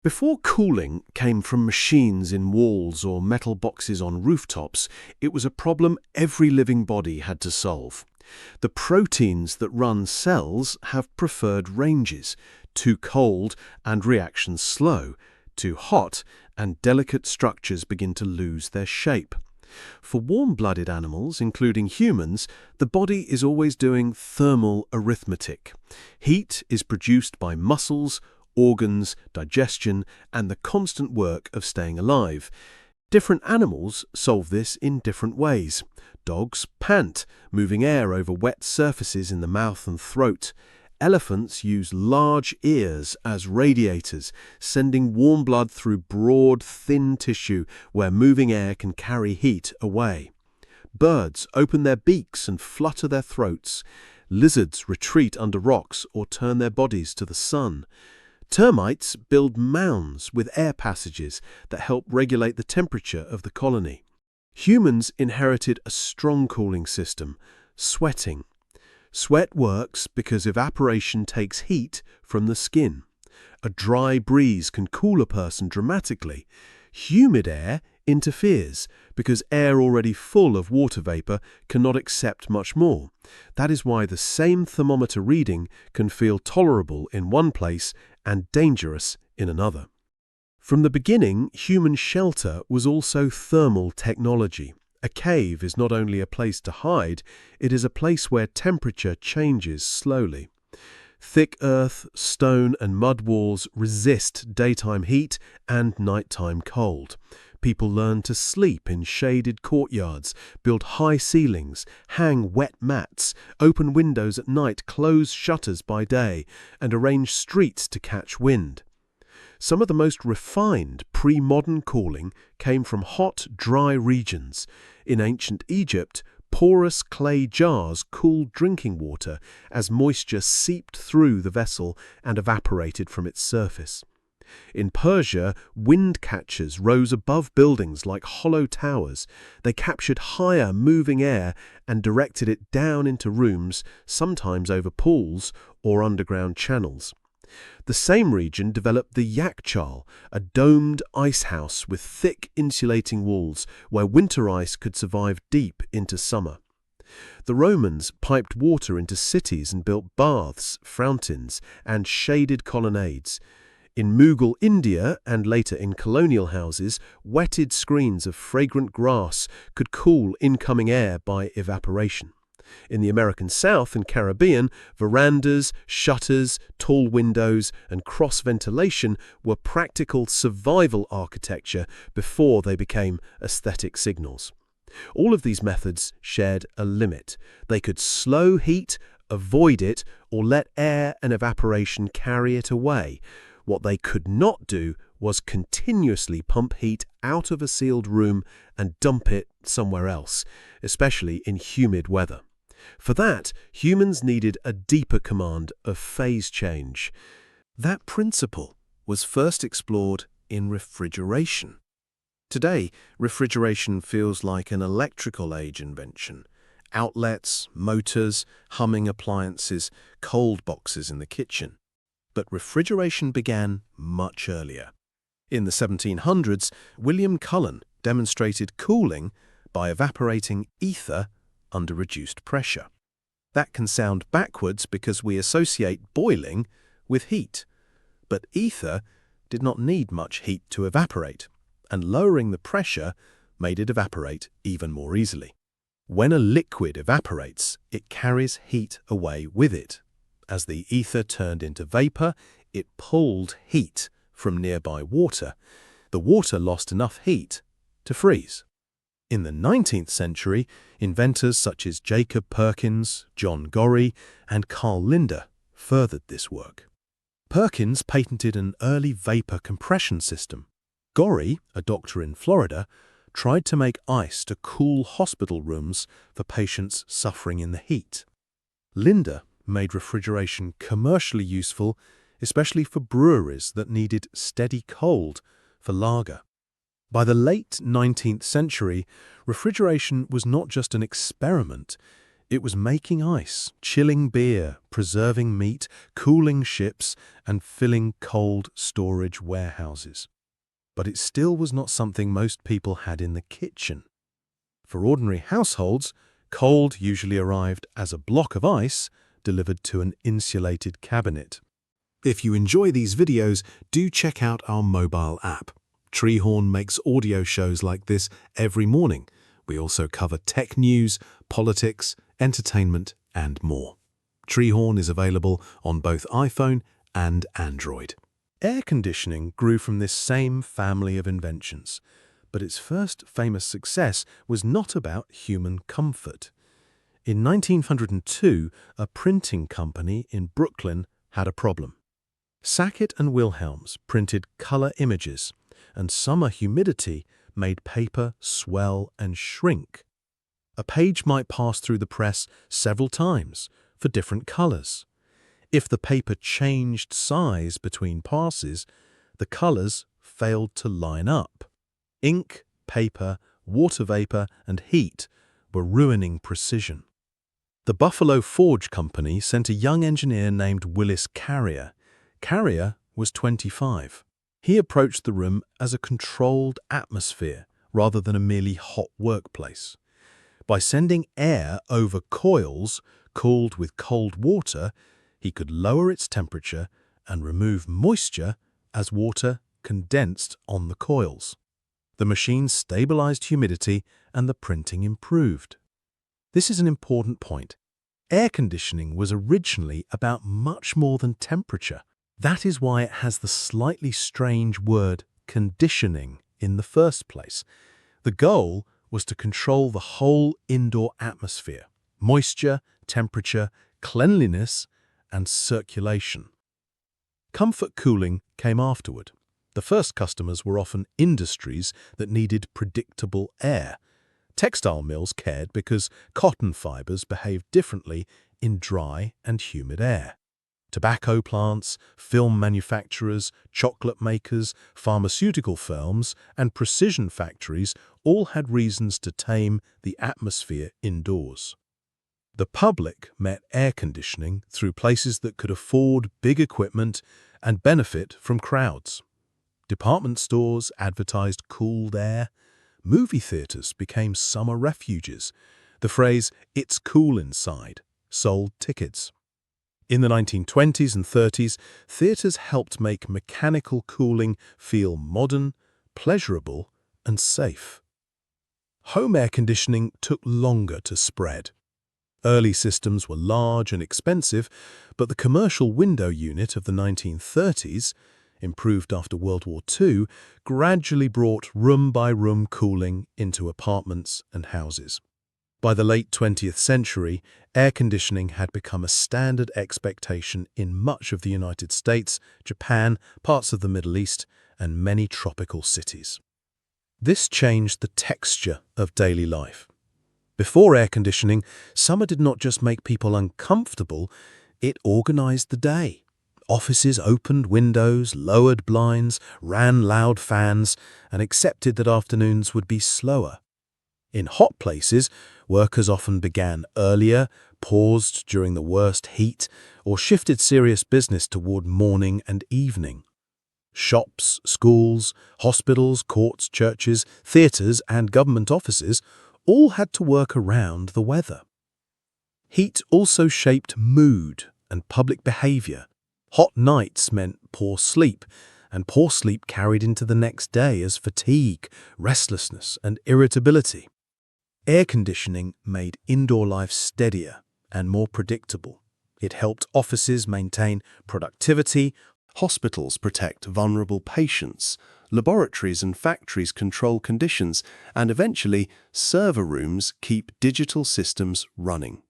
Before cooling came from machines in walls or metal boxes on rooftops, it was a problem every living body had to solve. The proteins that run cells have preferred ranges: too cold and reactions slow, too hot and delicate structures begin to lose their shape. For warm-blooded animals, including humans, the body is always doing thermal arithmetic. Heat is produced by muscles, organs, digestion, and the constant work of staying alive. Different animals solve this in different ways. Dogs pant, moving air over wet surfaces in the mouth and throat. Elephants use large ears as radiators, sending warm blood through broad, thin tissue where moving air can carry heat away. Birds open their beaks and flutter their throats. Lizards retreat under rocks or turn their bodies to the sun. Termites build mounds with air passages that help regulate the temperature of the colony. Humans inherited a strong cooling system: sweating. Sweat works because evaporation takes heat from the skin. A dry breeze can cool a person dramatically. Humid air interferes because air already full of water vapor cannot accept much more. That is why the same thermometer reading can feel tolerable in one place and dangerous in another. From the beginning, human shelter was also thermal technology. A cave is not only a place to hide, it is a place where temperature changes slowly. Thick earth, stone, and mud walls resist daytime heat and nighttime cold. People learn to sleep in shaded courtyards, build high ceilings, hang wet mats, open windows at night, close shutters by day, and arrange streets to catch wind. Some of the most refined pre-modern cooling came from hot, dry regions. In ancient Egypt, porous clay jars cooled drinking water as moisture seeped through the vessel and evaporated from its surface. In Persia, wind catchers rose above buildings like hollow towers. They captured higher moving air and directed it down into rooms, sometimes over pools or underground channels. The same region developed the yakchal, a domed ice house with thick insulating walls where winter ice could survive deep into summer. The Romans piped water into cities and built baths, fountains, and shaded colonnades. In Mughal India and later in colonial houses, wetted screens of fragrant grass could cool incoming air by evaporation. In the American South and Caribbean, verandas, shutters, tall windows, and cross-ventilation were practical survival architecture before they became aesthetic signals. All of these methods shared a limit. They could slow heat, avoid it, or let air and evaporation carry it away. What they could not do was continuously pump heat out of a sealed room and dump it somewhere else, especially in humid weather. For that, humans needed a deeper command of phase change. That principle was first explored in refrigeration. Today, refrigeration feels like an electrical age invention. Outlets, motors, humming appliances, cold boxes in the kitchen. But refrigeration began much earlier. In the 1700s, William Cullen demonstrated cooling by evaporating ether under reduced pressure. That can sound backwards because we associate boiling with heat. But ether did not need much heat to evaporate, and lowering the pressure made it evaporate even more easily. When a liquid evaporates, it carries heat away with it. As the ether turned into vapor, it pulled heat from nearby water. The water lost enough heat to freeze. In the 19th century, inventors such as Jacob Perkins, John Gorrie, and Carl Linder furthered this work. Perkins patented an early vapor compression system. Gorrie, a doctor in Florida, tried to make ice to cool hospital rooms for patients suffering in the heat. Linder made refrigeration commercially useful, especially for breweries that needed steady cold for lager. By the late 19th century, refrigeration was not just an experiment, It was making ice, chilling beer, preserving meat, cooling ships, and filling cold storage warehouses. But it still was not something most people had in the kitchen. For ordinary households, cold usually arrived as a block of ice delivered to an insulated cabinet. If you enjoy these videos, do check out our mobile app. Treehorn makes audio shows like this every morning. We also cover tech news, politics, entertainment, and more. Treehorn is available on both iPhone and Android. Air conditioning grew from this same family of inventions, but its first famous success was not about human comfort. In 1902, a printing company in Brooklyn had a problem. Sackett and Wilhelms printed color images, and summer humidity made paper swell and shrink. A page might pass through the press several times for different colors. If the paper changed size between passes, the colors failed to line up. Ink, paper, water vapor, and heat were ruining precision. The Buffalo Forge Company sent a young engineer named Willis Carrier. Carrier was 25. He approached the room as a controlled atmosphere rather than a merely hot workplace. By sending air over coils cooled with cold water, he could lower its temperature and remove moisture as water condensed on the coils. The machine stabilized humidity and the printing improved. This is an important point. Air conditioning was originally about much more than temperature. That is why it has the slightly strange word conditioning in the first place. The goal was to control the whole indoor atmosphere: moisture, temperature, cleanliness, and circulation. Comfort cooling came afterward. The first customers were often industries that needed predictable air. Textile mills cared because cotton fibers behaved differently in dry and humid air. Tobacco plants, film manufacturers, chocolate makers, pharmaceutical firms, and precision factories all had reasons to tame the atmosphere indoors. The public met air conditioning through places that could afford big equipment and benefit from crowds. Department stores advertised cooled air. Movie theaters became summer refuges. The phrase, "It's cool inside," sold tickets. In the 1920s and 30s, theaters helped make mechanical cooling feel modern, pleasurable, and safe. Home air conditioning took longer to spread. Early systems were large and expensive, but the commercial window unit of the 1930s, improved after World War II, gradually brought room-by-room cooling into apartments and houses. By the late 20th century, air conditioning had become a standard expectation in much of the United States, Japan, parts of the Middle East, and many tropical cities. This changed the texture of daily life. Before air conditioning, summer did not just make people uncomfortable, it organized the day. Offices opened windows, lowered blinds, ran loud fans, and accepted that afternoons would be slower. In hot places, workers often began earlier, paused during the worst heat, or shifted serious business toward morning and evening. Shops, schools, hospitals, courts, churches, theaters, and government offices all had to work around the weather. Heat also shaped mood and public behavior. Hot nights meant poor sleep, and poor sleep carried into the next day as fatigue, restlessness, and irritability. Air conditioning made indoor life steadier and more predictable. It helped offices maintain productivity, hospitals protect vulnerable patients, laboratories and factories control conditions, and eventually server rooms keep digital systems running.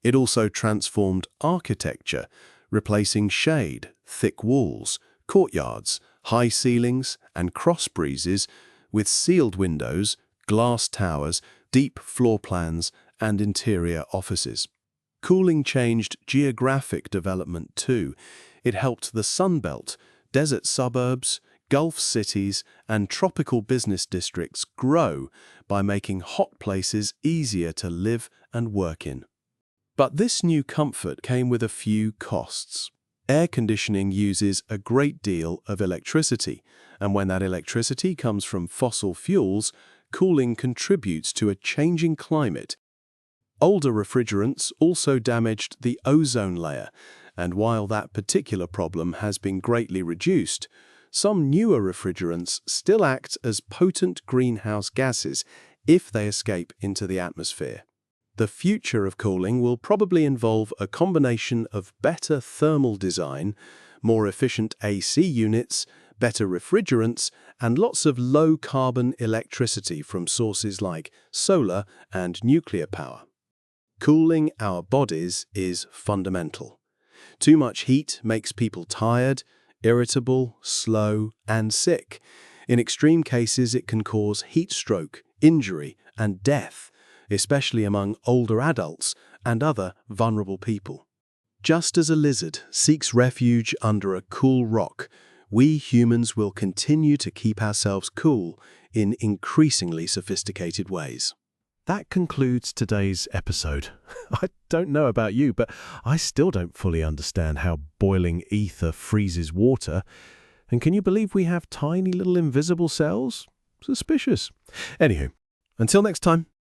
It also transformed architecture, replacing shade, thick walls, courtyards, high ceilings, and cross breezes with sealed windows, glass towers, deep floor plans, and interior offices. Cooling changed geographic development too. It helped the Sun Belt, desert suburbs, Gulf cities, and tropical business districts grow by making hot places easier to live and work in. But this new comfort came with a few costs. Air conditioning uses a great deal of electricity, and when that electricity comes from fossil fuels, cooling contributes to a changing climate. Older refrigerants also damaged the ozone layer, and while that particular problem has been greatly reduced, some newer refrigerants still act as potent greenhouse gases if they escape into the atmosphere. The future of cooling will probably involve a combination of better thermal design, more efficient AC units, better refrigerants, and lots of low-carbon electricity from sources like solar and nuclear power. Cooling our bodies is fundamental. Too much heat makes people tired, irritable, slow, and sick. In extreme cases, it can cause heat stroke, injury, and death, especially among older adults and other vulnerable people. Just as a lizard seeks refuge under a cool rock, we humans will continue to keep ourselves cool in increasingly sophisticated ways. That concludes today's episode. I don't know about you, but I still don't fully understand how boiling ether freezes water. And can you believe we have tiny little invisible cells? Suspicious. Anywho, until next time.